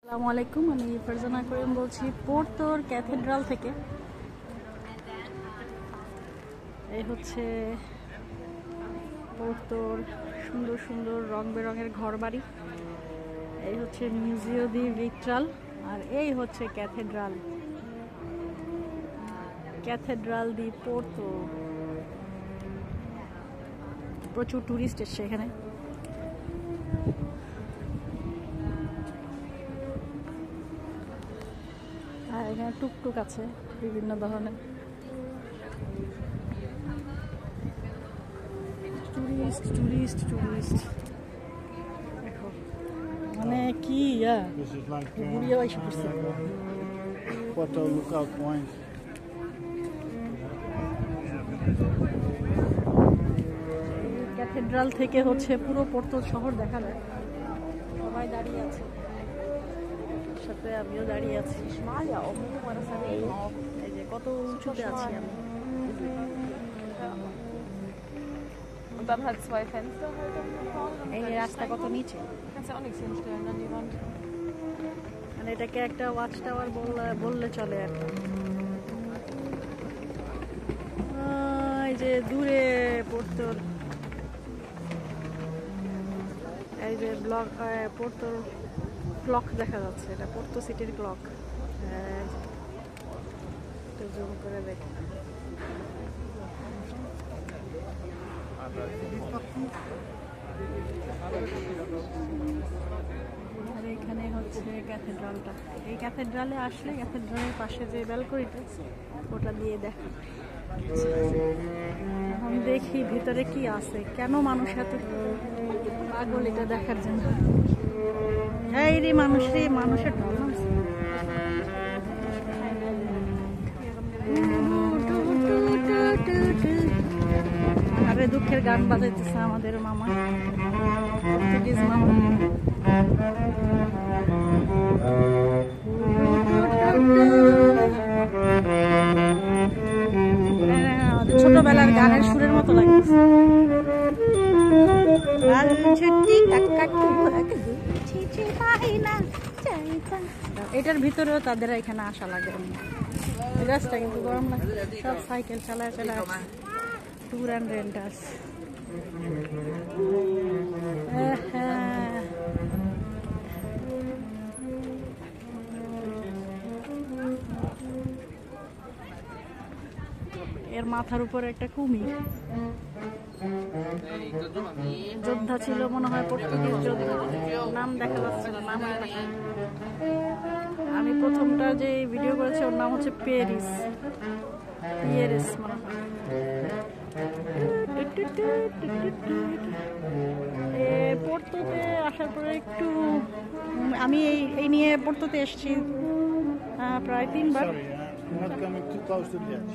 আসসালামু আলাইকুম, আমি ফারজানা করিম বলছি পোর্তোর ক্যাথেড্রাল থেকে। এই হচ্ছে পোর্তোর সুন্দর সুন্দর রং বেরঙের ঘরবাড়ি। এই হচ্ছে মিউজিও দি ভিট্রাল, আর এই হচ্ছে ক্যাথেড্রাল দি পোর্তো। প্রচুর টুরিস্ট এসছে এখানে। আর এখানে টুকটুক আছে বিভিন্ন ধরনের। টুরিস্ট টুরিস্ট টুরিস্ট দেখো, মানে কি ঘুরিয়ে এসে পড়ছে। Photo lookout point. ক্যাথেড্রাল থেকে হচ্ছে পুরো পোর্তো শহর দেখা যায়। সবাই দাঁড়িয়ে আছে, সাথে আমিও দাঁড়িয়ে আছি। এই যে কত উঁচুতে আছি আমি। Und dann halt zwei Fenster halt dann vorne. এই রাস্তা কত নিচে, Kannst ja auch nichts hinstellen an die Wand. মানে এটাকে একটা ওয়াচ টাওয়ার বললে চলে আর কি। এই যে দূরে পোর্তোর, এই যে পোর্তোর ক্লক দেখা যাচ্ছে। এটা পোর্তো সিটির ক্লক। একটু জুম করে দেখি। আর এখানে হচ্ছে ক্যাথেড্রালটা। এই ক্যাথেড্রালে আসলে ক্যাথেড্রালের পাশে যে ব্যালকনিটা, ওটা দিয়ে দেখা। এখন দেখি ভিতরে কি আছে, কেন মানুষ এত পাগল এটা দেখার জন্য। এই রে মানুষের ঢল নামছে। আরে দুঃখের গান বাজাইতেছে আমাদের মামা, পর্তুগিজ মামা। ছোটবেলার গানের সুরের মতো লাগছে। এটার ভিতরেও তাদের এখানে আসা লাগে। রাস্তা কিন্তু গরম লাগে, সব সাইকেল চালায় চালায় ট্যুর অ্যান্ড রেন্টার্স। এর মাথার উপরে একটা কুমির। যোদ্ধা ছিল মনে হয়, পর্তুগিজ যোদ্ধা। নাম দেখা যাচ্ছে না, নাম। আমি প্রথমটা যে ভিডিও করেছি ওর নাম হচ্ছে পিয়েরিস মনে হয়। পোর্তোতে আসার পরে একটু আমি এই নিয়ে পোর্তোতে এসেছি প্রায় 3 বার। Not coming too close to the edge.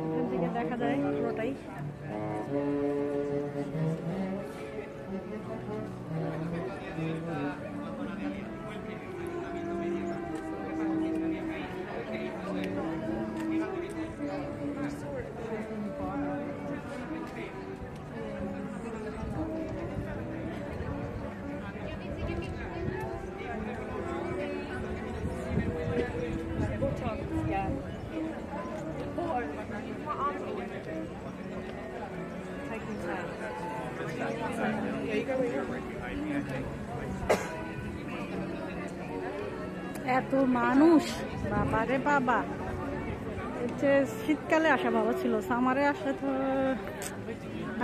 এখান থেকে দেখা যায় পুরোটাই। এত মানুষ, বাবা রে বাবা। শীতকালে আসা ভালো ছিল, সামারে আসলে তো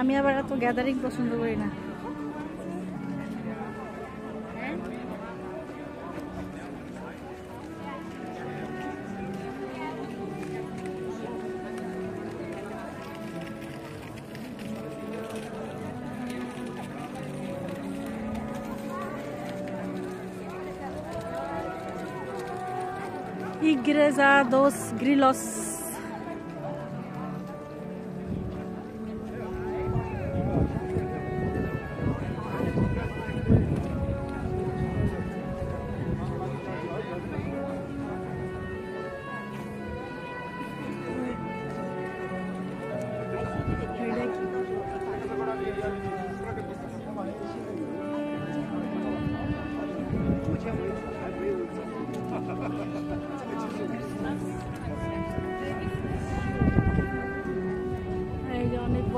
আমি আবার এত গ্যাদারিং পছন্দ করি না। Igreja dos Grilos. এটা কি?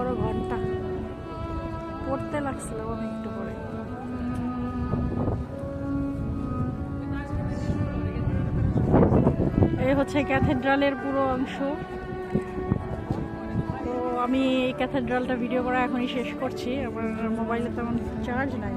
বড় ঘন্টা পড়তে লাগছিল আমি একটু পরে। এই হচ্ছে ক্যাথেড্রালের পুরো অংশ। তো আমি এই ক্যাথেড্রালটা ভিডিও করা এখনই শেষ করছি। আমার মোবাইলে তেমন চার্জ নাই।